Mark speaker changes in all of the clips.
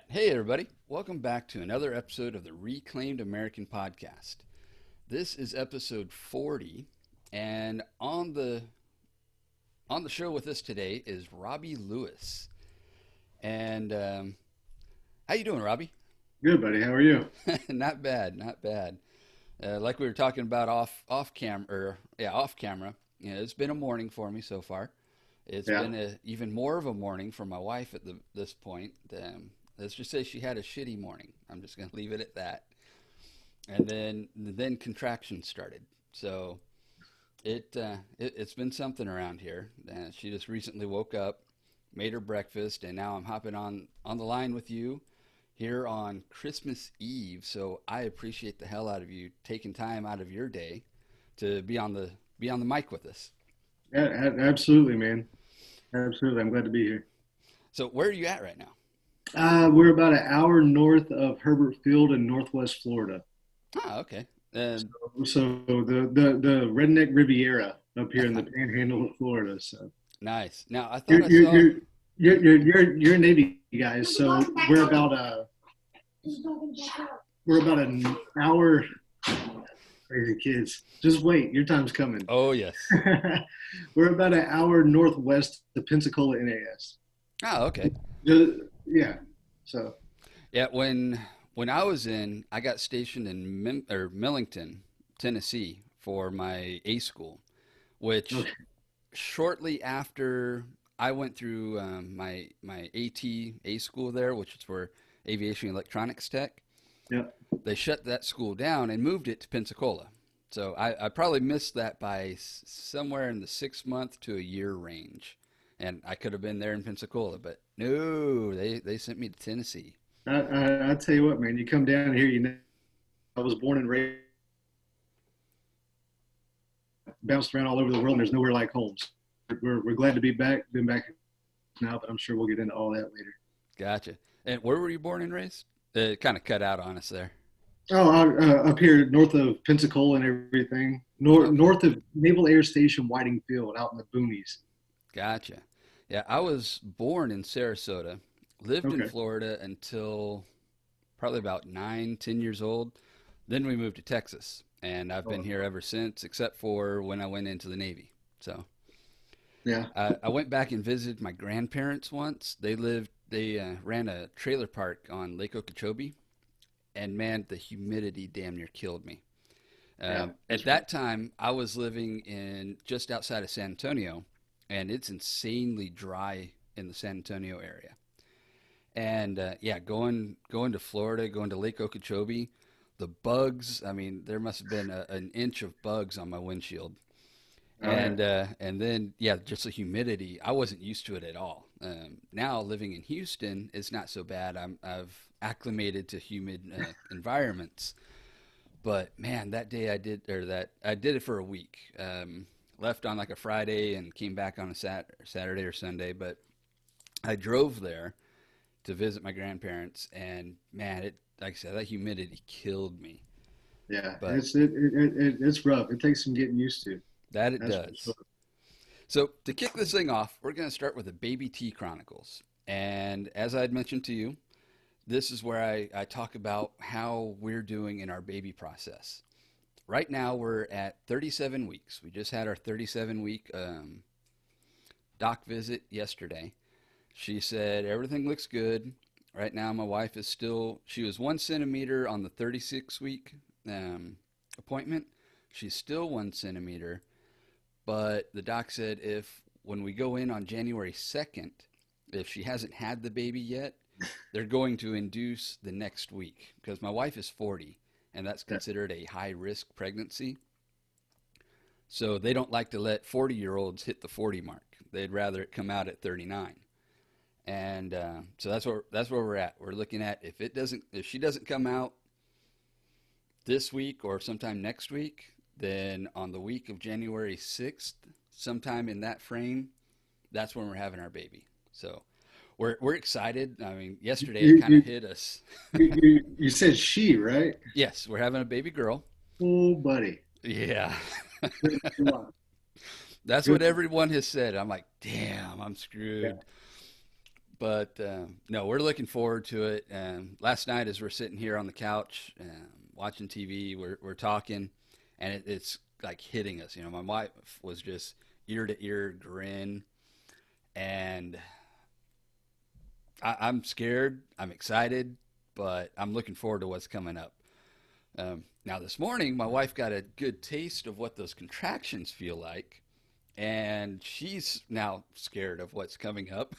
Speaker 1: Hey, everybody. Welcome back to another episode of the Reclaimed American Podcast. This is episode 40, and on the show with us today is Robby Lewis. And how you doing, Robbie?
Speaker 2: Good, buddy. How are you?
Speaker 1: Not bad, not bad. Like we were talking about off camera. It's been a morning for me so far. It's
Speaker 2: Yeah.
Speaker 1: been even more of a morning for my wife at this point. Let's just say she had a shitty morning. I'm just going to leave it at that. And then contractions started. So it's been something around here. She just recently woke up, made her breakfast, and now I'm hopping on the line with you here on Christmas Eve. So I appreciate the hell out of you taking time out of your day to be on the mic with us.
Speaker 2: Yeah, absolutely, man. Absolutely. I'm glad to be here.
Speaker 1: So where are you at right now?
Speaker 2: We're about an hour north of Herbert Field in Northwest Florida.
Speaker 1: Ah, okay. Uh,
Speaker 2: So the redneck Riviera up here in the Panhandle of Florida. So
Speaker 1: nice. Now I thought
Speaker 2: you're
Speaker 1: I
Speaker 2: you're
Speaker 1: saw.
Speaker 2: you're you're Navy guys. So we're about an hour. Crazy kids. Just wait. Your time's coming.
Speaker 1: Oh yes.
Speaker 2: We're about an hour northwest of Pensacola, NAS.
Speaker 1: Ah, okay.
Speaker 2: Yeah. So,
Speaker 1: Yeah, when I got stationed in Millington, Tennessee for my A school, which
Speaker 2: okay.
Speaker 1: shortly after I went through my A school there, which is for aviation electronics tech.
Speaker 2: Yeah.
Speaker 1: They shut that school down and moved it to Pensacola. So I probably missed that by somewhere in the 6 month to a year range, and I could have been there in Pensacola, but no, they sent me to Tennessee.
Speaker 2: I tell you what, man, you come down here, I was born and raised, bounced around all over the world, and there's nowhere like home. So we're glad to be back. Been back now, but I'm sure we'll get into all that later.
Speaker 1: Gotcha. And where were you born and raised? It kind of cut out on us there.
Speaker 2: Oh, up here north of Pensacola and everything,
Speaker 1: Okay.
Speaker 2: north of Naval Air Station Whiting Field, out in the boonies.
Speaker 1: Gotcha. Yeah, I was born in Sarasota, lived in
Speaker 2: Okay.
Speaker 1: Florida until probably about 9, 10 years old. Then we moved to Texas, and I've been
Speaker 2: Oh,
Speaker 1: here ever since, except for when I went into the Navy. So
Speaker 2: yeah.
Speaker 1: I went back and visited my grandparents once. They ran a trailer park on Lake Okeechobee, and man, the humidity damn near killed me.
Speaker 2: Yeah.
Speaker 1: At
Speaker 2: That's right.
Speaker 1: that time, I was living in just outside of San Antonio, and it's insanely dry in the San Antonio area. And yeah, going to Florida, going to Lake Okeechobee, the bugs. I mean, there must have been an inch of bugs on my windshield.
Speaker 2: Oh yeah.
Speaker 1: And then yeah, just the humidity. I wasn't used to it at all. Now living in Houston, it's not so bad. I've acclimated to humid environments. But man, that day I did it for a week. Left on like a Friday and came back on a Saturday or Sunday. But I drove there to visit my grandparents, and man, it like I said, that humidity killed me.
Speaker 2: Yeah,
Speaker 1: But
Speaker 2: it's rough. It takes some getting used to.
Speaker 1: that it
Speaker 2: That's for sure.
Speaker 1: does. So to kick this thing off, we're going to start with the Baby T Chronicles. And as I had mentioned to you, this is where I talk about how we're doing in our baby process. Right now, we're at 37 weeks. We just had our 37-week doc visit yesterday. She said everything looks good. Right now, my wife is still, she was 1 centimeter on the 36-week appointment. She's still 1 centimeter, but the doc said if when we go in on January 2nd, if she hasn't had the baby yet, they're going to induce the next week because my wife is 40 and that's
Speaker 2: Yeah,
Speaker 1: considered a high risk pregnancy. So they don't like to let 40-year-olds hit the 40 mark. They'd rather it come out at 39. And so that's where we're at. We're looking at if she doesn't come out this week or sometime next week, then on the week of January 6th, sometime in that frame, that's when we're having our baby. So we're excited. I mean, yesterday it
Speaker 2: you
Speaker 1: kind of
Speaker 2: you
Speaker 1: hit us.
Speaker 2: you said she, right?
Speaker 1: Yes, we're having a baby girl.
Speaker 2: Oh, buddy.
Speaker 1: Yeah.
Speaker 2: Good luck.
Speaker 1: That's what
Speaker 2: Good.
Speaker 1: everyone has said. I'm like, damn, I'm
Speaker 2: Yeah.
Speaker 1: screwed. But no, we're looking forward to it. Last night, as we're sitting here on the couch watching TV, we're talking, and it's like hitting us. You know, my wife was just ear to ear grin, and I'm scared. I'm excited, but I'm looking forward to what's coming up. Now, this morning, my wife got a good taste of what those contractions feel like, and she's now scared of what's coming up.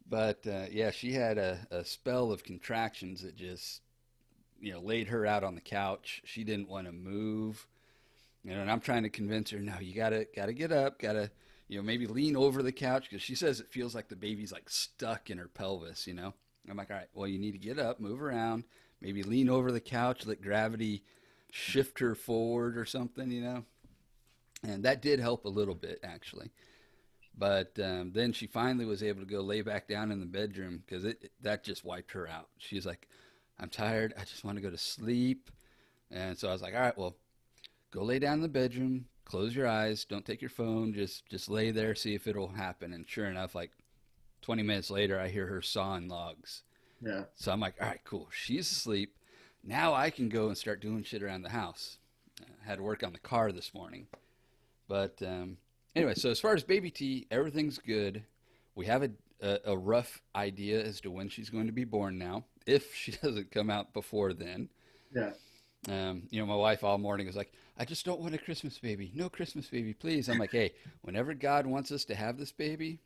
Speaker 1: But yeah, she had a spell of contractions that just, laid her out on the couch. She didn't want to move, and I'm trying to convince her, no, you gotta get up, gotta, maybe lean over the couch because she says it feels like the baby's like stuck in her pelvis. I'm like, all right, well, you need to get up, move around, maybe lean over the couch, let gravity shift her forward or something. And that did help a little bit, actually. But then she finally was able to go lay back down in the bedroom because that just wiped her out. She's like, I'm tired. I just want to go to sleep. And so I was like, all right, well, go lay down in the bedroom, close your eyes, don't take your phone, just lay there, see if it'll happen. And sure enough, like 20 minutes later, I hear her sawing logs.
Speaker 2: Yeah.
Speaker 1: So I'm like, all right, cool. She's asleep. Now I can go and start doing shit around the house. I had to work on the car this morning. But anyway, so as far as baby T, everything's good. We have a rough idea as to when she's going to be born now, if she doesn't come out before then.
Speaker 2: Yeah.
Speaker 1: My wife all morning was like, I just don't want a Christmas baby. No Christmas baby, please. I'm like, hey, whenever God wants us to have this baby,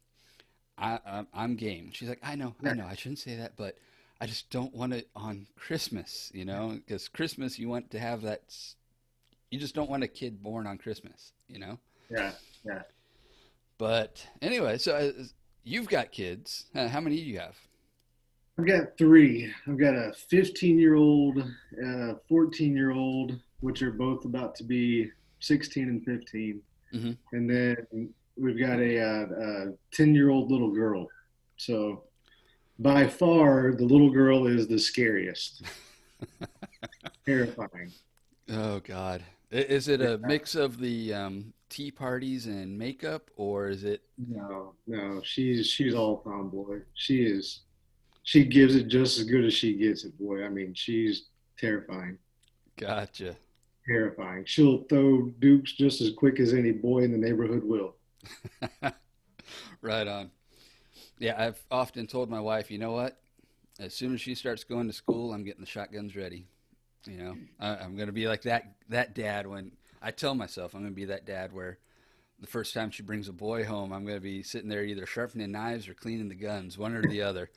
Speaker 1: I'm game. She's like, I know, I shouldn't say that, but I just don't want it on Christmas, because Christmas, you want to have that, you just don't want a kid born on Christmas.
Speaker 2: Yeah. Yeah.
Speaker 1: But anyway, so you've got kids. How many do you have?
Speaker 2: I've got three. I've got a 15-year-old, a 14-year-old, which are both about to be 16 and 15.
Speaker 1: Mm-hmm.
Speaker 2: And then we've got a 10-year-old little girl. So by far, the little girl is the scariest. Terrifying.
Speaker 1: Oh, God. Is it a mix of the tea parties and makeup, or is it?
Speaker 2: No, she's all tomboy. She gives it just as good as she gets it, boy. I mean, she's terrifying.
Speaker 1: Gotcha.
Speaker 2: Terrifying. She'll throw dukes just as quick as any boy in the neighborhood will.
Speaker 1: Right on. Yeah, I've often told my wife, you know what? As soon as she starts going to school, I'm getting the shotguns ready. I'm going to be like that dad when I tell myself I'm going to be that dad where the first time she brings a boy home, I'm going to be sitting there either sharpening knives or cleaning the guns, one or the other.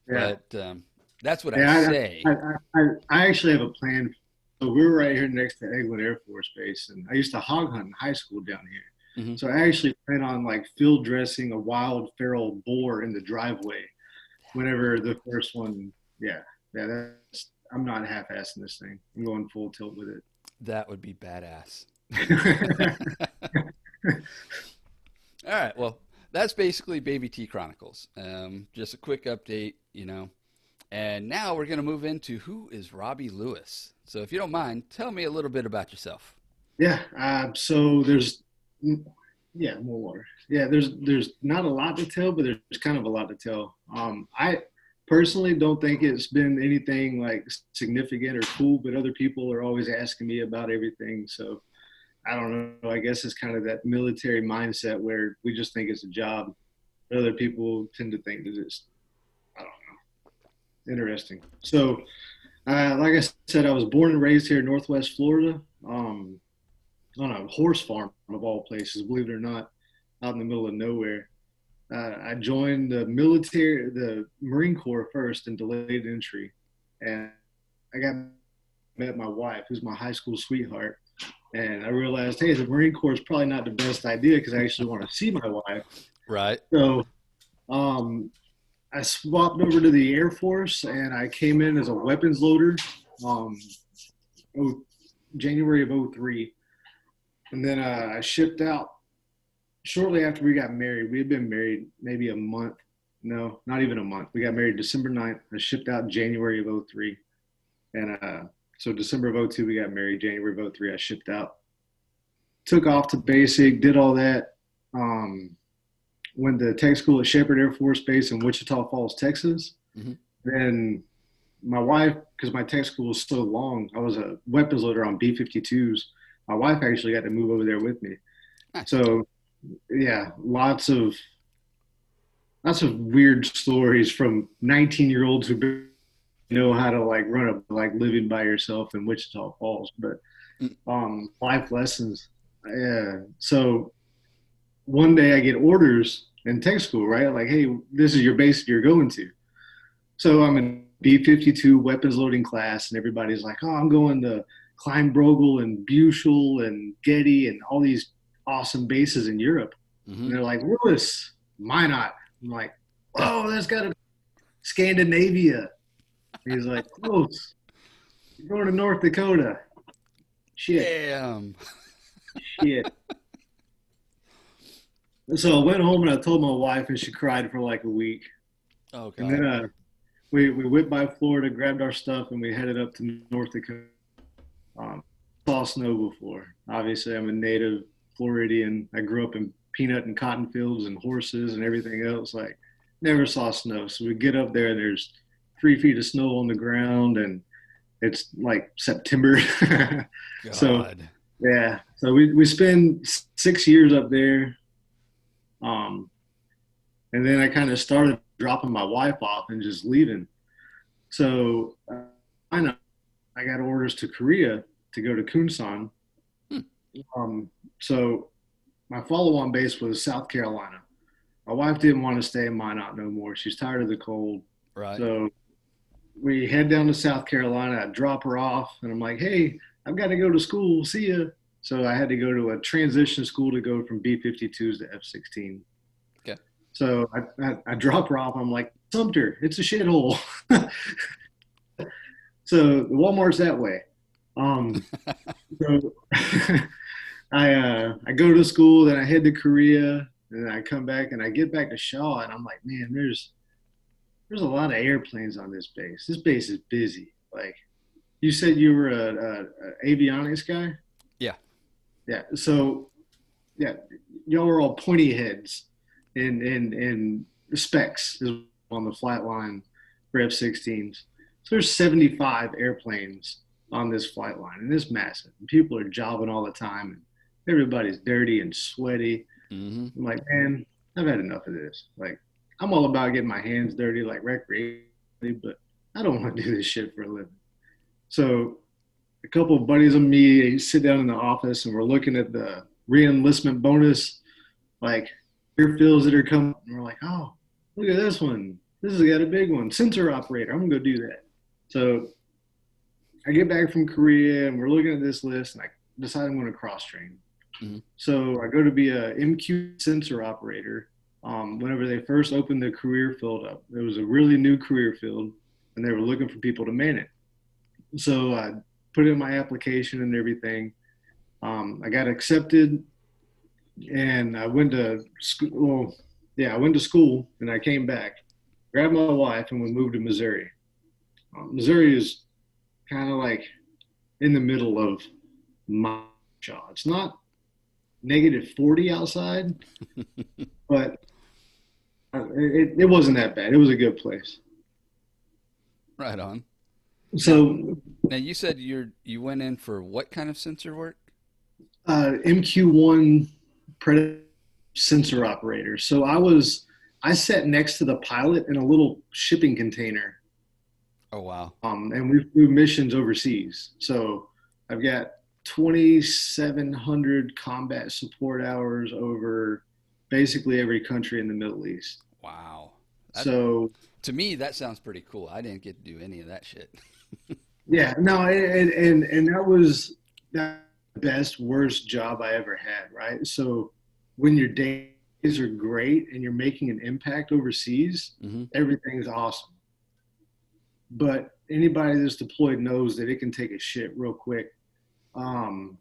Speaker 2: Yeah.
Speaker 1: But that's what I say.
Speaker 2: I actually have a plan. So we were right here next to Eglin Air Force Base, and I used to hog hunt in high school down here.
Speaker 1: Mm-hmm.
Speaker 2: So I actually plan on like field dressing a wild feral boar in the driveway whenever the first one. Yeah, I'm not half-assing this thing. I'm going full tilt with it.
Speaker 1: That would be badass. All right, well, that's basically Baby T Chronicles. Just a quick update, And now we're going to move into who is Robby Lewis. So if you don't mind, tell me a little bit about yourself.
Speaker 2: Yeah. So there's more water. Yeah. There's not a lot to tell, but there's kind of a lot to tell. I personally don't think it's been anything like significant or cool, but other people are always asking me about everything. So I don't know. I guess it's kind of that military mindset where we just think it's a job. But other people tend to think that it's, I don't know, interesting. So, like I said, I was born and raised here in Northwest Florida, on a horse farm of all places, believe it or not, out in the middle of nowhere. I joined the Marine Corps first in delayed entry, and met my wife, who's my high school sweetheart. And I realized, hey, the Marine Corps is probably not the best idea because I actually want to see my wife.
Speaker 1: Right.
Speaker 2: So I swapped over to the Air Force, and I came in as a weapons loader January of 2003. And then I shipped out shortly after we got married. We had been married maybe a month. No, not even a month. We got married December 9th. I shipped out January of 2003. And so December of 2002, we got married. January of 2003, I shipped out. Took off to basic, did all that. went to tech school at Shepherd Air Force Base in Wichita Falls, Texas.
Speaker 1: Mm-hmm.
Speaker 2: Then my wife, because my tech school was so long, I was a weapons loader on B-52s. My wife actually got to move over there with me.
Speaker 1: Nice.
Speaker 2: So yeah, lots of weird stories from 19-year-olds who know how to like run a like living by yourself in Wichita Falls, but life lessons. Yeah. So one day I get orders in tech school, right? Like, hey, this is your base you're going to. So I'm in B-52 weapons loading class, and everybody's like, oh, I'm going to Kleinbrogel and Buchel and Getty and all these awesome bases in Europe.
Speaker 1: Mm-hmm.
Speaker 2: And they're like, Lewis, Minot. I'm like, oh, that's got to be Scandinavia. And he's like, close. You're going to North Dakota. Shit.
Speaker 1: Damn.
Speaker 2: Shit. So I went home and I told my wife, and she cried for like a week.
Speaker 1: Oh, God.
Speaker 2: And then we went by Florida, grabbed our stuff, and we headed up to North Dakota. Saw snow before. Obviously, I'm a native Floridian. I grew up in peanut and cotton fields and horses and everything else. Like, never saw snow. So we get up there, and there's 3 feet of snow on the ground, and it's like September. So, yeah. So we spend 6 years up there. And then I kind of started dropping my wife off and just leaving. So I got orders to Korea to go to Kunsan. So my follow-on base was South Carolina. My wife didn't want to stay in Minot no more. She's tired of the cold.
Speaker 1: Right.
Speaker 2: So we head down to South Carolina. I drop her off, and I'm like, hey, I've got to go to school. See ya. So I had to go to a transition school to go from B-52s to F-16.
Speaker 1: Okay.
Speaker 2: So I drop her off. I'm like, Sumter, it's a shithole. So the Walmart's that way. So I go to school, then I head to Korea, and then I come back, and I get back to Shaw, and I'm like, man, there's a lot of airplanes on this base. This base is busy. Like, you said you were a avionics guy?
Speaker 1: Yeah.
Speaker 2: Yeah. So, yeah, y'all were all pointy heads and specs on the flight line for F-16s. So there's 75 airplanes on this flight line, and it's massive. And people are jobbing all the time, and everybody's dirty and sweaty.
Speaker 1: Mm-hmm.
Speaker 2: I'm like, man, I've had enough of this. Like, I'm all about getting my hands dirty, like recreationally, but I don't want to do this shit for a living. So a couple of buddies of me sit down in the office, and we're looking at the re-enlistment bonus, like airfields that are coming. And we're like, oh, look at this one. This has got a big one. Sensor operator. I'm going to go do that. So I get back from Korea, and we're looking at this list, and I decide I'm going to cross-train.
Speaker 1: Mm-hmm.
Speaker 2: So I go to be a MQ sensor operator. Whenever they first opened the career field up, it was a really new career field, and they were looking for people to man it. So I put in my application and everything. I got accepted, and I went to school. I went to school, and I came back, grabbed my wife, and we moved to Missouri. Missouri is kind of like in the middle of my jaw. It's not -40 outside, but it wasn't that bad. It was a good place.
Speaker 1: Right on.
Speaker 2: So
Speaker 1: now you said you went in for what kind of sensor work?
Speaker 2: MQ1 Predator sensor operator. So I sat next to the pilot in a little shipping container.
Speaker 1: Oh, wow.
Speaker 2: And we flew missions overseas. So I've got 2,700 combat support hours over basically every country in the Middle East.
Speaker 1: Wow.
Speaker 2: So
Speaker 1: to me, that sounds pretty cool. I didn't get to do any of that shit.
Speaker 2: Yeah, no, and that was the best, worst job I ever had, right? So when your days are great and you're making an impact overseas,
Speaker 1: Mm-hmm.
Speaker 2: everything's awesome. But anybody that's deployed knows that it can take a shit real quick. And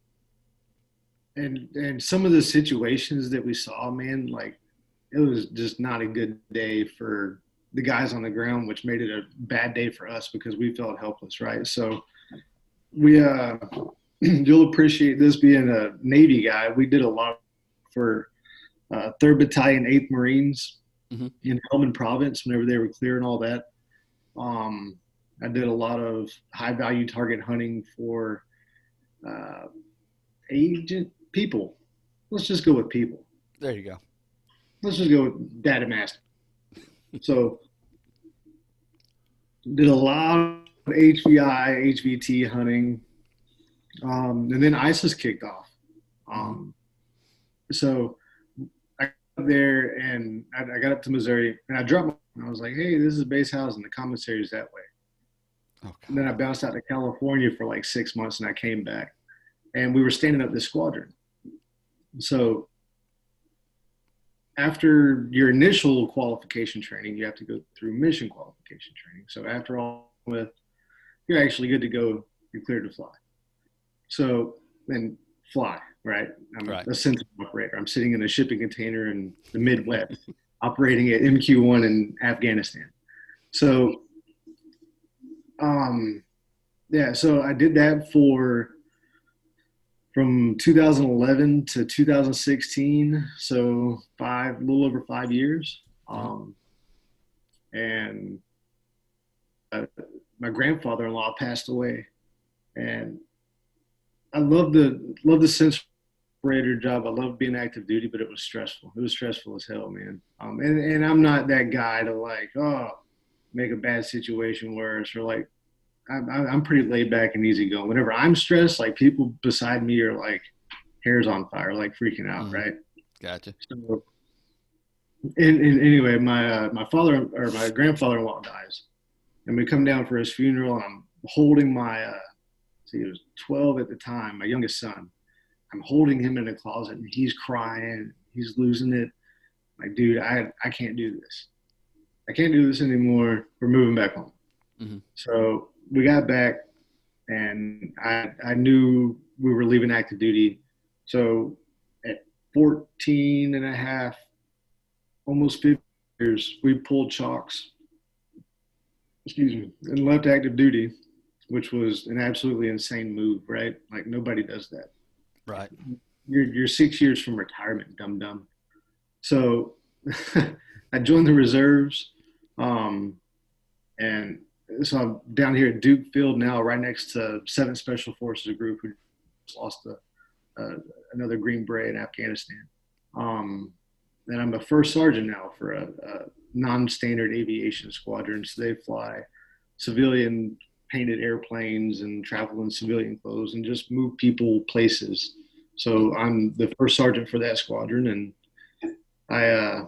Speaker 2: some of the situations that we saw, man, like it was just not a good day for the guys on the ground, which made it a bad day for us because we felt helpless, right? So we, you'll appreciate this being a Navy guy. We did a lot for 3rd Battalion, 8th Marines
Speaker 1: Mm-hmm.
Speaker 2: in Helmand Province whenever they were clearing all that. I did a lot of high value target hunting for agent people. Let's just go with people.
Speaker 1: There you go.
Speaker 2: Let's just go with data master. So did a lot of HVI, HVT hunting. And then ISIS kicked off. So I got there and I got up to Missouri and I dropped and I was like, hey, this is base housing. The commissary is that way.
Speaker 1: Okay.
Speaker 2: And then I bounced out to California for like 6 months and I came back and we were standing up this squadron. So after your initial qualification training, you have to go through mission qualification training. So after all with, you're actually good to go. You're cleared to fly. So then fly, right? I'm
Speaker 1: right.
Speaker 2: a sensor operator. I'm sitting in a shipping container in the Midwest, operating at MQ-1 in Afghanistan. So, so I did that from 2011 to 2016, so a little over 5 years. And my grandfather-in-law passed away, and I love the sensor operator job. I love being active duty, but it was stressful. It was stressful as hell, man. And I'm not that guy to make a bad situation worse, or like I'm pretty laid back and easygoing. Whenever I'm stressed, like people beside me are like hairs on fire, like freaking out, right?
Speaker 1: Gotcha.
Speaker 2: So, and anyway, my grandfather-in-law dies, and we come down for his funeral, and I'm holding he was 12 at the time, my youngest son. I'm holding him in a closet, and he's crying. He's losing it. Like, dude, I can't do this. I can't do this anymore. We're moving back home. Mm-hmm. So we got back, and I knew we were leaving active duty. So at 14 and a half, almost 50 years, we pulled chocks, and left active duty, which was an absolutely insane move, right? Like nobody does that.
Speaker 1: Right.
Speaker 2: You're 6 years from retirement, dum-dum. So I joined the reserves, and so I'm down here at Duke Field now, right next to 7th Special Forces group who just lost another Green Beret in Afghanistan. And I'm a first sergeant now for a non-standard aviation squadron. So they fly civilian painted airplanes and travel in civilian clothes and just move people places. So I'm the first sergeant for that squadron, and I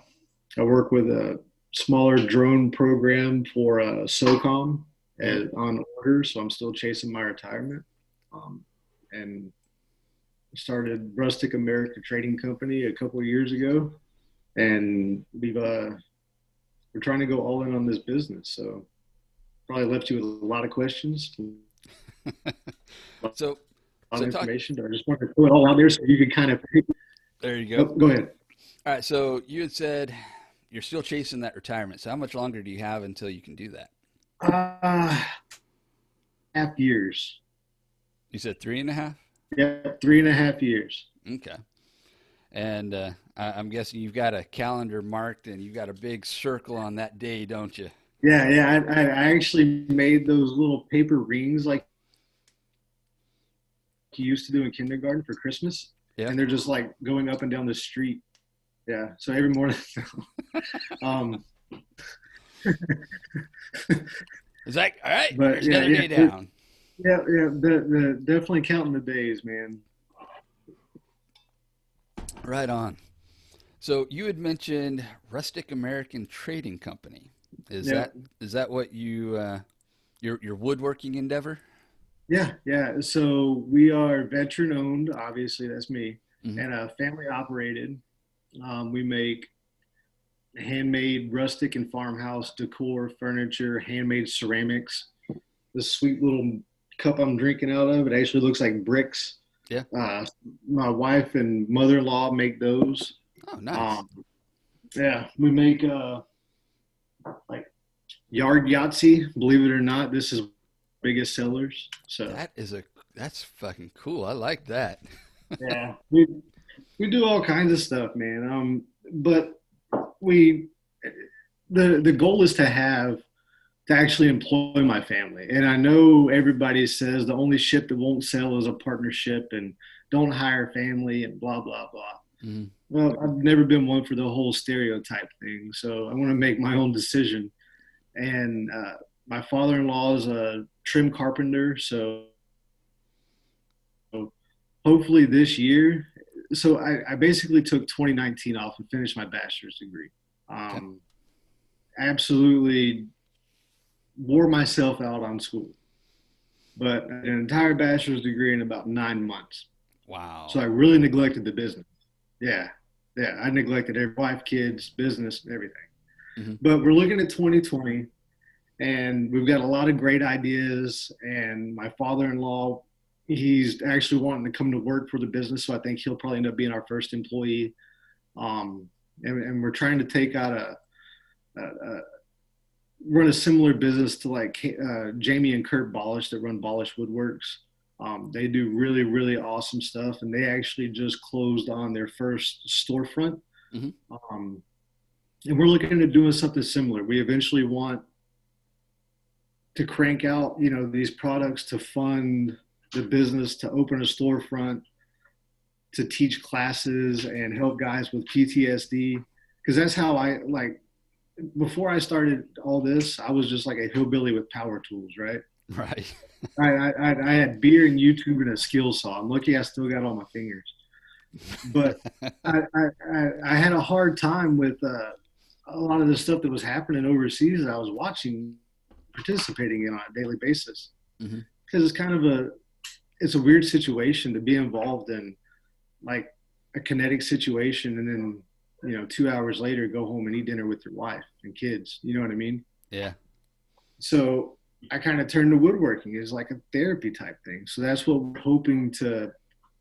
Speaker 2: work with a smaller drone program for SOCOM on order. So I'm still chasing my retirement, and started Rustic American Trading Company a couple of years ago, and we're trying to go all in on this business. So probably left you with a lot of questions.
Speaker 1: So
Speaker 2: information, but I just wanted to put it all out there so you could kind of.
Speaker 1: There you go.
Speaker 2: Go ahead.
Speaker 1: All right. So you had said you're still chasing that retirement. So how much longer do you have until you can do that?
Speaker 2: Half years.
Speaker 1: You said 3.5?
Speaker 2: Yeah, 3.5 years.
Speaker 1: Okay. And I'm guessing you've got a calendar marked and you've got a big circle on that day, don't you?
Speaker 2: Yeah. I actually made those little paper rings like you used to do in kindergarten for Christmas. Yeah. And they're just like going up and down the street. Yeah. So every morning.
Speaker 1: It's like, all right, there's another day down.
Speaker 2: Yeah. Definitely counting the days, man.
Speaker 1: Right on. So you had mentioned Rustic American Trading Company. Is that what you your woodworking endeavor?
Speaker 2: Yeah. So we are veteran owned, obviously that's me, and family operated. We make handmade rustic and farmhouse decor, furniture, handmade ceramics. This sweet little cup I'm drinking out of, it actually looks like bricks.
Speaker 1: Yeah.
Speaker 2: My wife and mother-in-law make those.
Speaker 1: Oh, nice.
Speaker 2: We make like yard Yahtzee. Believe it or not, this is biggest sellers. So
Speaker 1: that's fucking cool. I like that.
Speaker 2: Yeah. We do all kinds of stuff, man. But we the goal is to actually employ my family. And I know everybody says the only ship that won't sail is a partnership, and don't hire family and blah blah blah.
Speaker 1: Mm-hmm.
Speaker 2: Well, I've never been one for the whole stereotype thing, so I want to make my own decision. And my father-in-law is a trim carpenter, so hopefully this year. So I basically took 2019 off and finished my bachelor's degree.
Speaker 1: Okay.
Speaker 2: Absolutely wore myself out on school, but an entire bachelor's degree in about 9 months.
Speaker 1: Wow.
Speaker 2: So I really neglected the business. Yeah, yeah, I neglected every wife, kids, business, and everything.
Speaker 1: Mm-hmm.
Speaker 2: But we're looking at 2020, and we've got a lot of great ideas. And my father-in-law, he's actually wanting to come to work for the business, so I think he'll probably end up being our first employee. And we're trying to take out a run a similar business to like Jamie and Kurt Bolish that run Bolish Woodworks. They do really, really awesome stuff, and they actually just closed on their first storefront.
Speaker 1: Mm-hmm.
Speaker 2: And we're looking at doing something similar. We eventually want to crank out, these products to fund the business, to open a storefront, to teach classes and help guys with PTSD. Because that's how before I started all this, I was just like a hillbilly with power tools, right?
Speaker 1: Right.
Speaker 2: I had beer and YouTube and a skill saw. I'm lucky I still got all my fingers. But I had a hard time with a lot of the stuff that was happening overseas that I was watching, participating in on a daily basis.
Speaker 1: Mm-hmm.
Speaker 2: Because it's a weird situation to be involved in, like a kinetic situation, and then 2 hours later go home and eat dinner with your wife and kids. You know what I mean?
Speaker 1: Yeah.
Speaker 2: So I kind of turned to woodworking as like a therapy type thing. So that's what we're hoping to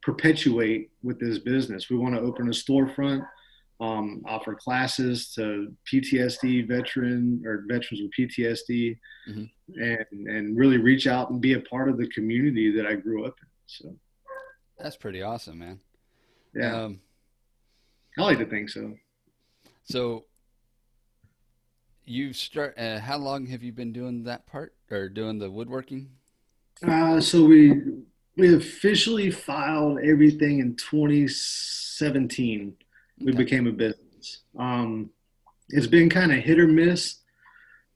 Speaker 2: perpetuate with this business. We want to open a storefront, offer classes to PTSD veterans with PTSD,
Speaker 1: Mm-hmm.
Speaker 2: and really reach out and be a part of the community that I grew up in. So
Speaker 1: That's pretty awesome, man.
Speaker 2: yeah, I like to think so.
Speaker 1: So how long have you been doing that part or doing the woodworking?
Speaker 2: So we officially filed everything in 2017. We
Speaker 1: Okay.
Speaker 2: became a business. It's been kind of hit or miss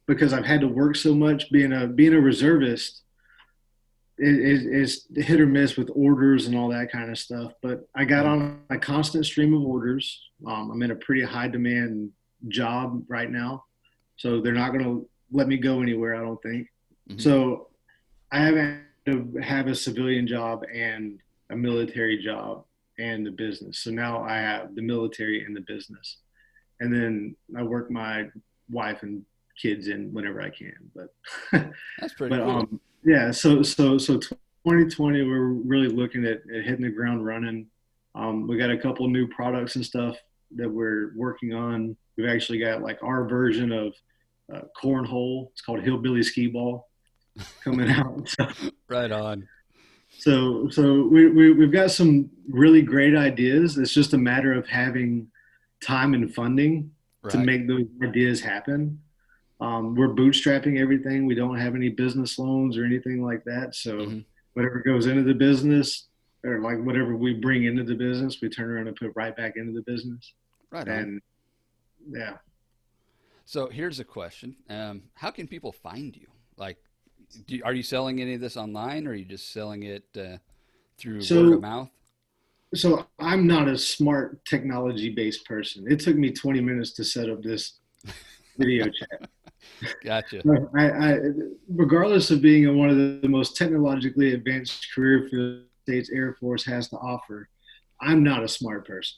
Speaker 2: because I've had to work so much. Being a reservist is hit or miss with orders and all that kind of stuff. But I got
Speaker 1: Mm-hmm.
Speaker 2: on a constant stream of orders. I'm in a pretty high demand job right now, so they're not going to let me go anywhere, I don't think.
Speaker 1: Mm-hmm.
Speaker 2: So I haven't to have a civilian job and a military job and the business. So now I have the military and the business, and then I work my wife and kids in whenever I can. But
Speaker 1: That's pretty
Speaker 2: but
Speaker 1: cool.
Speaker 2: yeah. So 2020, we're really looking at hitting the ground running. We got a couple new products and stuff that we're working on. We've actually got like our version of cornhole. It's called Hillbilly Skee Ball coming out.
Speaker 1: Right on.
Speaker 2: So we've got some really great ideas. It's just a matter of having time and funding to
Speaker 1: Right.
Speaker 2: make those ideas happen. We're bootstrapping everything. We don't have any business loans or anything like that. So
Speaker 1: Mm-hmm.
Speaker 2: whatever goes into the business, or like whatever we bring into the business, we turn around and put right back into the business.
Speaker 1: Right on.
Speaker 2: And yeah.
Speaker 1: So here's a question. How can people find you? Like, are you selling any of this online, or are you just selling it through word of
Speaker 2: So
Speaker 1: mouth?
Speaker 2: so I'm not a smart technology based person. It took me 20 minutes to set up this video chat.
Speaker 1: Gotcha.
Speaker 2: Regardless of being in one of the most technologically advanced career fields the States Air Force has to offer, I'm not a smart person.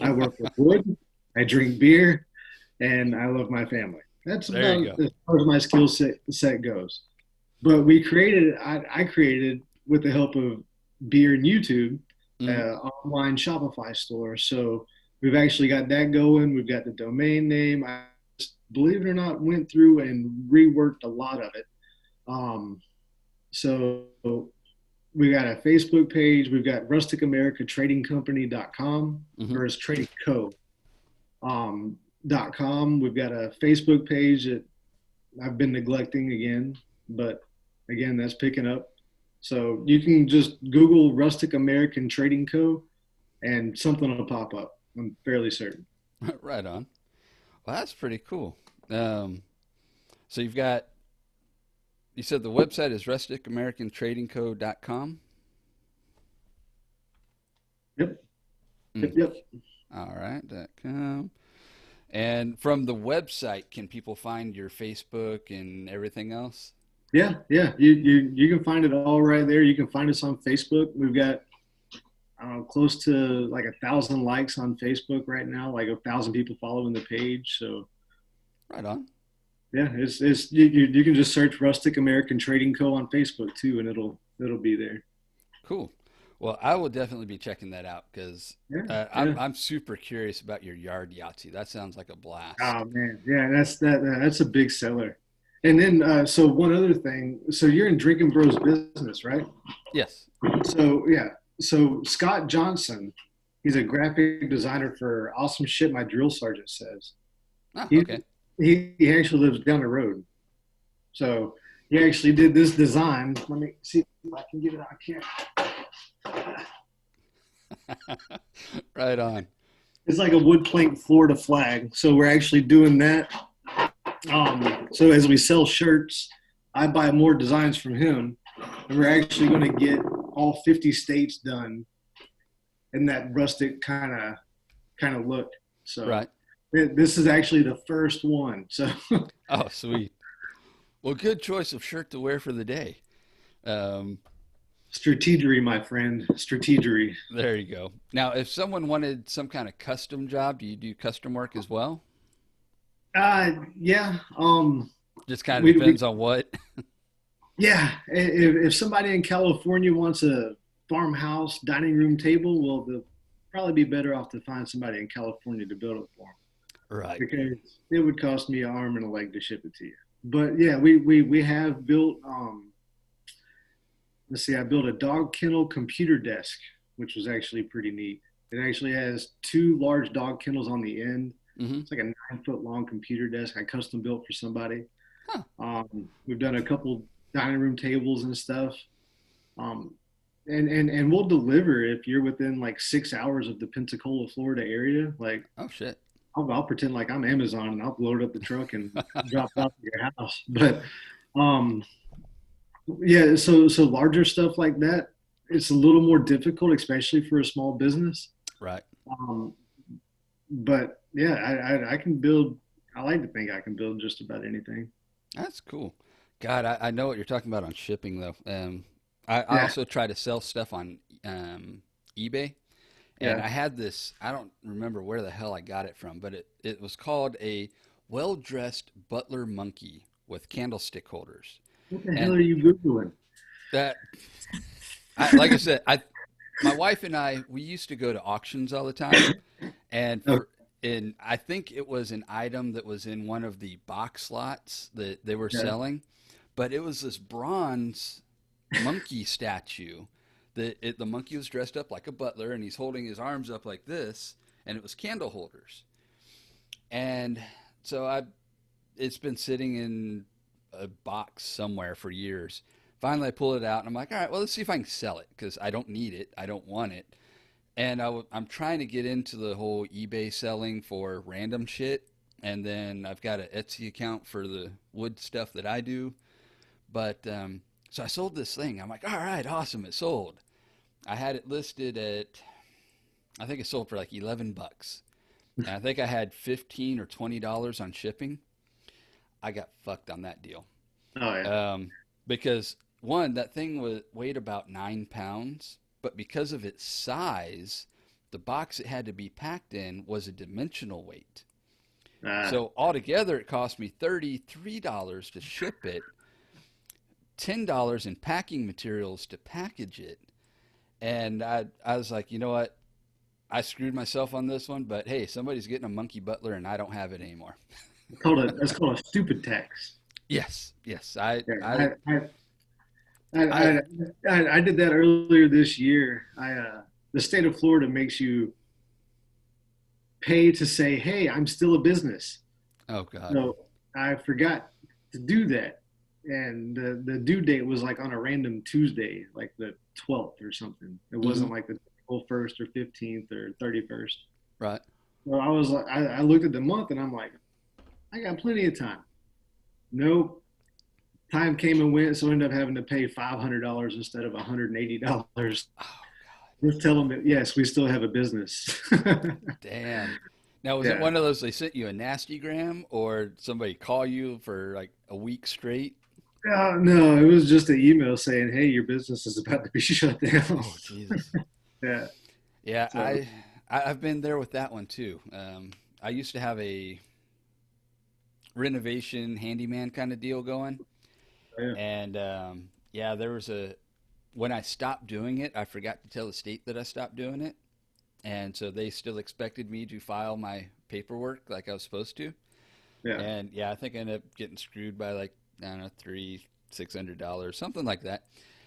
Speaker 2: I work with wood, I drink beer, and I love my family. That's
Speaker 1: There you
Speaker 2: about
Speaker 1: go.
Speaker 2: as far as my set goes. But I created with the help of beer and YouTube,
Speaker 1: Mm-hmm.
Speaker 2: online Shopify store. So we've actually got that going. We've got the domain name. I just, believe it or not, went through and reworked a lot of it. So We got a Facebook page. We've got Rustic American Trading Company.com,
Speaker 1: Mm-hmm.
Speaker 2: or it's Trading Co. .com. We've got a Facebook page that I've been neglecting again, but again, that's picking up. So you can just Google Rustic American Trading Co. and something will pop up. I'm fairly certain.
Speaker 1: Right on. Well, that's pretty cool. Um, so you've got, you said the website is rusticamericanTradingCo.com.
Speaker 2: Yep.
Speaker 1: Mm.
Speaker 2: Yep. Yep.
Speaker 1: All right, .com. And from the website, can people find your Facebook and everything else?
Speaker 2: Yeah. Yeah. You can find it all right there. You can find us on Facebook. We've got close to like 1,000 likes on Facebook right now, like 1,000 people following the page. So
Speaker 1: Right on.
Speaker 2: yeah, it's you can just search Rustic American Trading Co. on Facebook too, and it'll be there.
Speaker 1: Cool. Well, I will definitely be checking that out because
Speaker 2: Yeah,
Speaker 1: I'm
Speaker 2: yeah.
Speaker 1: I'm super curious about your yard Yahtzee. That sounds like a blast.
Speaker 2: Oh man, yeah, that's a big seller. And then so one other thing, so you're in Drinking Bros business, right?
Speaker 1: Yes.
Speaker 2: So yeah, so Scott Johnson, he's a graphic designer for Awesome Shit My Drill Sergeant Says.
Speaker 1: Oh,
Speaker 2: He
Speaker 1: okay.
Speaker 2: he actually lives down the road. So he actually did this design. Let me see if I can get it out here.
Speaker 1: Right on.
Speaker 2: It's like a wood plank Florida flag. So we're actually doing that. So as we sell shirts, I buy more designs from him, and we're actually going to get all 50 states done in that rustic kind of look. So
Speaker 1: Right.
Speaker 2: this is actually the first one. So
Speaker 1: Oh, sweet. Well, good choice of shirt to wear for the day. Um,
Speaker 2: strategery, my friend, strategery.
Speaker 1: there you go. Now, if someone wanted some kind of custom job, do you do custom work as well?
Speaker 2: Yeah.
Speaker 1: Just kind of
Speaker 2: We
Speaker 1: depends on what.
Speaker 2: Yeah. If somebody in California wants a farmhouse dining room table, well, they'll probably be better off to find somebody in California to build it for them
Speaker 1: Right.
Speaker 2: because it would cost me an arm and a leg to ship it to you. But yeah, we have built. Let's see, I built a dog kennel computer desk, which was actually pretty neat. It actually has two large dog kennels on the end.
Speaker 1: Hmm.
Speaker 2: It's like a 9 foot long computer desk I custom built for somebody.
Speaker 1: Huh.
Speaker 2: We've done a couple dining room tables and stuff. Um, and we'll deliver if you're within like 6 hours of the Pensacola, Florida area. Like
Speaker 1: Oh, shit.
Speaker 2: I'll pretend like I'm Amazon and I'll load up the truck and drop it off at your house. But um, yeah, so larger stuff like that, it's a little more difficult, especially for a small business.
Speaker 1: Right.
Speaker 2: Um, but yeah, I can build. I like to think I can build just about anything.
Speaker 1: That's cool. God, I know what you're talking about on shipping though. I
Speaker 2: Yeah,
Speaker 1: also try to sell stuff on eBay, and
Speaker 2: yeah.
Speaker 1: I had this. I don't remember where the hell I got it from, but it was called a well-dressed butler monkey with candlestick holders,
Speaker 2: What the hell
Speaker 1: and
Speaker 2: are you googling?
Speaker 1: that like I said, I my wife and I we used to go to auctions all the time, and
Speaker 2: Oh,
Speaker 1: for and I think it was an item that was in one of the box slots that they were
Speaker 2: yeah.
Speaker 1: selling, but it was this bronze monkey statue. The monkey was dressed up like a butler, and he's holding his arms up like this, and it was candle holders. And so it's been sitting in a box somewhere for years. Finally, I pull it out, and I'm like, all right, well, let's see if I can sell it because I don't need it, I don't want it, and I'm trying to get into the whole eBay selling for random shit, and then I've got an Etsy account for the wood stuff that I do. But so I sold this thing. I'm like, all right, awesome, it sold. I had it listed at, I think it sold for like 11 bucks. And I think I had 15 or $20 on shipping. I got fucked on that deal.
Speaker 2: Oh yeah.
Speaker 1: Because one, that thing weighed about 9 pounds, but because of its size, the box it had to be packed in was a dimensional weight.
Speaker 2: Uh,
Speaker 1: So altogether, it cost me $33 to ship it, $10 in packing materials to package it. And I was like, you know what? I screwed myself on this one, but hey, somebody's getting a monkey butler and I don't have it anymore.
Speaker 2: that's called a stupid tax.
Speaker 1: Yes, yes.
Speaker 2: Yeah,
Speaker 1: I,
Speaker 2: I,
Speaker 1: I
Speaker 2: I, I did that earlier this year. The state of Florida makes you pay to say, "Hey, I'm still a business."
Speaker 1: oh God.
Speaker 2: So I forgot to do that, and the due date was like on a random Tuesday, like the 12th or something. It
Speaker 1: Hmm.
Speaker 2: wasn't like the first or 15th or 31st.
Speaker 1: Right.
Speaker 2: So I was like, I looked at the month and I'm like, I got plenty of time. Nope. Time came and went, so I ended up having to pay $500 instead of $180.
Speaker 1: Oh God.
Speaker 2: Just tell them that yes, we still have a business.
Speaker 1: Damn. Now, was it
Speaker 2: Yeah.
Speaker 1: one of those they sent you a nasty gram or somebody call you for like a week straight?
Speaker 2: No, it was just an email saying, "Hey, your business is about to be shut down."
Speaker 1: Oh Jesus.
Speaker 2: Yeah.
Speaker 1: Yeah,
Speaker 2: So
Speaker 1: I've been there with that one too. I used to have a renovation handyman kind of deal going,
Speaker 2: yeah,
Speaker 1: and yeah, there was a when I stopped doing it, I forgot to tell the state that I stopped doing it, and so they still expected me to file my paperwork like I was supposed to.
Speaker 2: yeah,
Speaker 1: And yeah, I think I ended up getting screwed by like I don't know $600, something like that.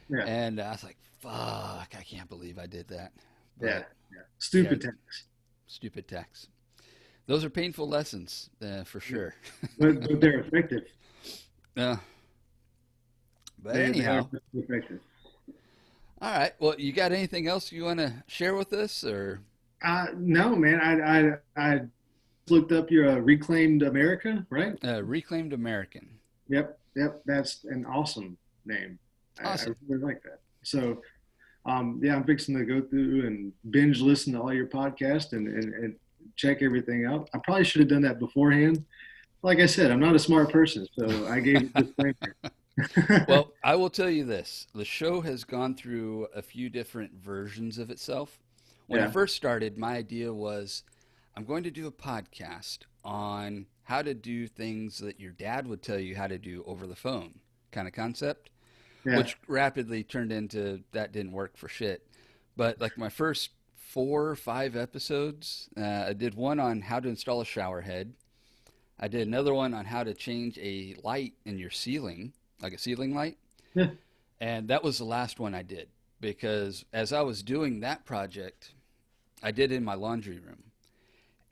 Speaker 2: yeah,
Speaker 1: And I was like, "Fuck! I can't believe I did that."
Speaker 2: yeah,
Speaker 1: But
Speaker 2: yeah.
Speaker 1: yeah,
Speaker 2: Stupid tax,
Speaker 1: stupid tax. Those are painful lessons for sure.
Speaker 2: but they're effective.
Speaker 1: uh, but
Speaker 2: They are
Speaker 1: anyhow,
Speaker 2: effective.
Speaker 1: all right. Well, you got anything else you want to share with us, or
Speaker 2: No, man. I looked up your Reclaimed America, right?
Speaker 1: Reclaimed American?
Speaker 2: Yep, yep. That's an awesome name. I
Speaker 1: Awesome.
Speaker 2: really like that. So, yeah, I'm fixing to go through and binge listen to all your podcasts and check everything out. I probably should have done that beforehand. Like I said, I'm not a smart person, so I gave a disclaimer.
Speaker 1: Well, I will tell you this: the show has gone through a few different versions of itself. When I
Speaker 2: Yeah,
Speaker 1: first started, my idea was I'm going to do a podcast on how to do things that your dad would tell you how to do over the phone kind of concept,
Speaker 2: yeah.
Speaker 1: which rapidly turned into that didn't work for shit. But like my first 4 or 5 episodes, I did one on how to install a shower head. I did another one on how to change a light in your ceiling, like a ceiling light.
Speaker 2: Yeah.
Speaker 1: And that was the last one I did because as I was doing that project, I did it in my laundry room.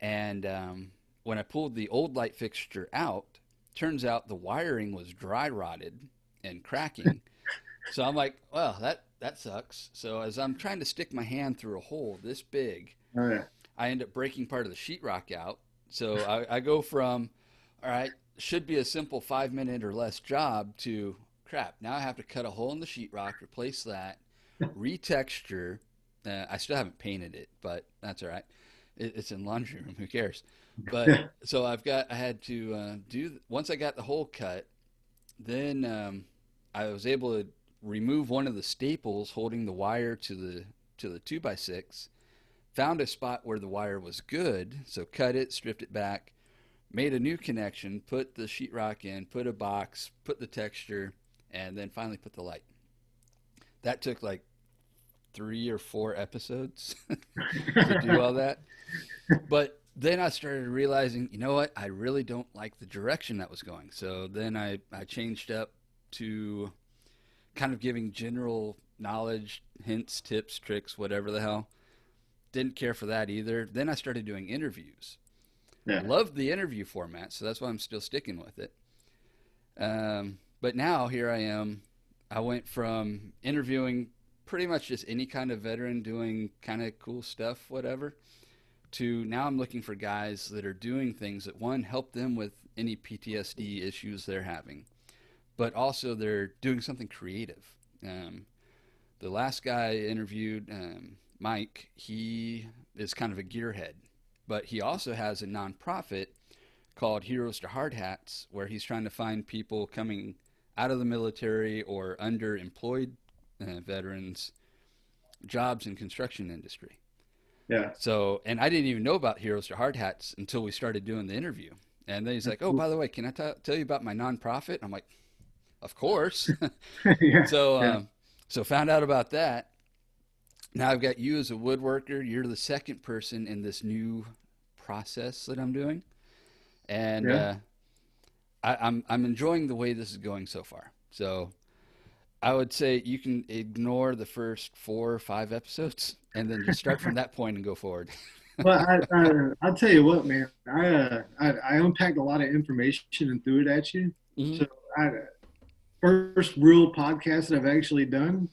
Speaker 1: And when I pulled the old light fixture out, turns out the wiring was dry rotted and cracking. So I'm like, well, that sucks. So as I'm trying to stick my hand through a hole this big,
Speaker 2: Oh yeah.
Speaker 1: I end up breaking part of the sheetrock out. So I go from, all right, should be a simple 5 minute or less job to crap. Now I have to cut a hole in the sheetrock, replace that, retexture. I still haven't painted it, but that's all right. It's in laundry room. Who cares? But
Speaker 2: Yeah.
Speaker 1: so I had to do once I got the hole cut, then I was able to remove one of the staples holding the wire to the 2x6. Found a spot where the wire was good, so cut it, stripped it back, made a new connection, put the sheetrock in, put a box, put the texture, and then finally put the light. That took like 3 or 4 episodes to do all that. But then I started realizing, you know what? I really don't like the direction that was going. So then I changed up to kind of giving general knowledge, hints, tips, tricks, whatever the hell. Didn't care for that either. Then I started doing interviews.
Speaker 2: Yeah.
Speaker 1: Loved the interview format, so that's why I'm still sticking with it. But now here I am. I went from interviewing pretty much just any kind of veteran doing kind of cool stuff, whatever, to now I'm looking for guys that are doing things that one help them with any PTSD issues they're having, but also they're doing something creative. The last guy I interviewed, Mike, he is kind of a gearhead, but he also has a nonprofit called Heroes to Hard Hats, where he's trying to find people coming out of the military or underemployed veterans jobs in construction industry.
Speaker 2: Yeah.
Speaker 1: So, and I didn't even know about Heroes to Hard Hats until we started doing the interview. And then he's like, "Oh, by the way, can I tell you about my nonprofit?" I'm like, "Of course."
Speaker 2: Yeah.
Speaker 1: so,
Speaker 2: Yeah.
Speaker 1: so found out about that. Now I've got you as a woodworker. You're the second person in this new process that I'm doing, and
Speaker 2: Yeah.
Speaker 1: I'm enjoying the way this is going so far. So I would say you can ignore the first 4 or 5 episodes and then just start from that point and go forward.
Speaker 2: Well, I'll tell you what, man. I unpacked a lot of information and threw it at you.
Speaker 1: Hmm.
Speaker 2: So I first real podcast that I've actually done.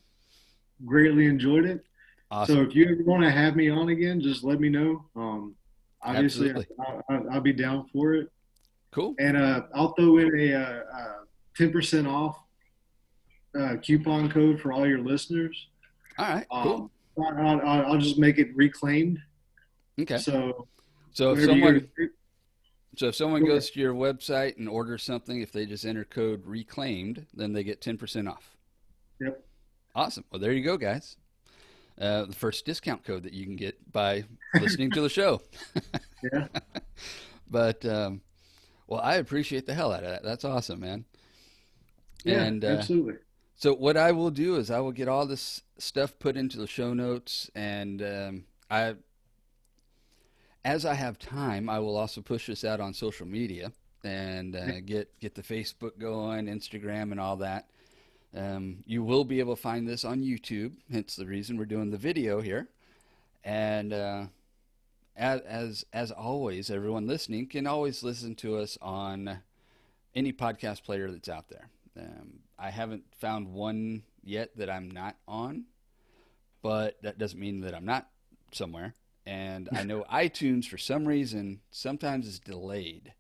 Speaker 2: Greatly enjoyed it. So
Speaker 1: Awesome.
Speaker 2: if you ever want to have me on again, just let me know. Obviously,
Speaker 1: Absolutely.
Speaker 2: I'll be down for it.
Speaker 1: Cool.
Speaker 2: And I'll throw in a 10% off coupon code for all your listeners.
Speaker 1: All right. Cool.
Speaker 2: Um, I'll just make it reclaimed.
Speaker 1: Okay.
Speaker 2: So
Speaker 1: So if
Speaker 2: whenever you
Speaker 1: someone
Speaker 2: go,
Speaker 1: so if someone
Speaker 2: go ahead.
Speaker 1: goes to your website and orders something, if they just enter code reclaimed, then they get 10% off.
Speaker 2: Yep.
Speaker 1: Awesome. Well, there you go, guys. The first discount code that you can get by listening to the show.
Speaker 2: Yeah.
Speaker 1: But well, I appreciate the hell out of that. That's awesome, man.
Speaker 2: Yeah.
Speaker 1: And
Speaker 2: Absolutely.
Speaker 1: so what I will do is I will get all this stuff put into the show notes, and I, as I have time, I will also push this out on social media and get the Facebook going, Instagram, and all that. You will be able to find this on YouTube, hence the reason we're doing the video here. And as always, everyone listening can always listen to us on any podcast player that's out there. I haven't found one yet that I'm not on, but that doesn't mean that I'm not somewhere. And I know iTunes, for some reason, sometimes is delayed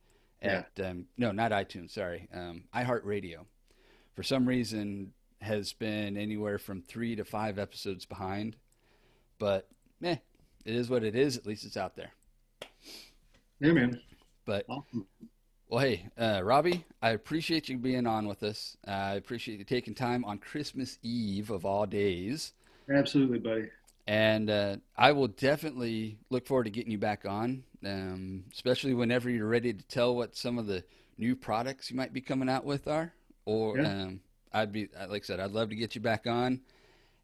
Speaker 2: Yeah.
Speaker 1: at, no, not iTunes, sorry, iHeartRadio. For some reason, has been anywhere from 3 to 5 episodes behind. But, it is what it is. At least it's out there.
Speaker 2: Yeah, man.
Speaker 1: But
Speaker 2: Awesome.
Speaker 1: well, hey, Robby, I appreciate you being on with us. I appreciate you taking time on Christmas Eve of all days.
Speaker 2: Absolutely, buddy.
Speaker 1: And I will definitely look forward to getting you back on, especially whenever you're ready to tell what some of the new products you might be coming out with are. Or
Speaker 2: Yeah.
Speaker 1: I'd be, like I said, I'd love to get you back on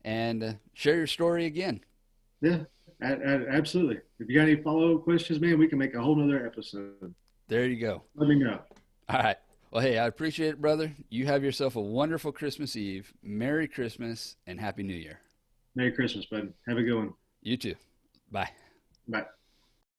Speaker 1: and share your story again.
Speaker 2: Yeah. Absolutely. If you got any follow up questions, man, we can make a whole nother episode.
Speaker 1: There you go.
Speaker 2: Let me know.
Speaker 1: All right. Well, hey, I appreciate it, brother. You have yourself a wonderful Christmas Eve. Merry Christmas and Happy New Year.
Speaker 2: Merry Christmas, bud. Have a good one.
Speaker 1: You too. Bye.
Speaker 2: Bye.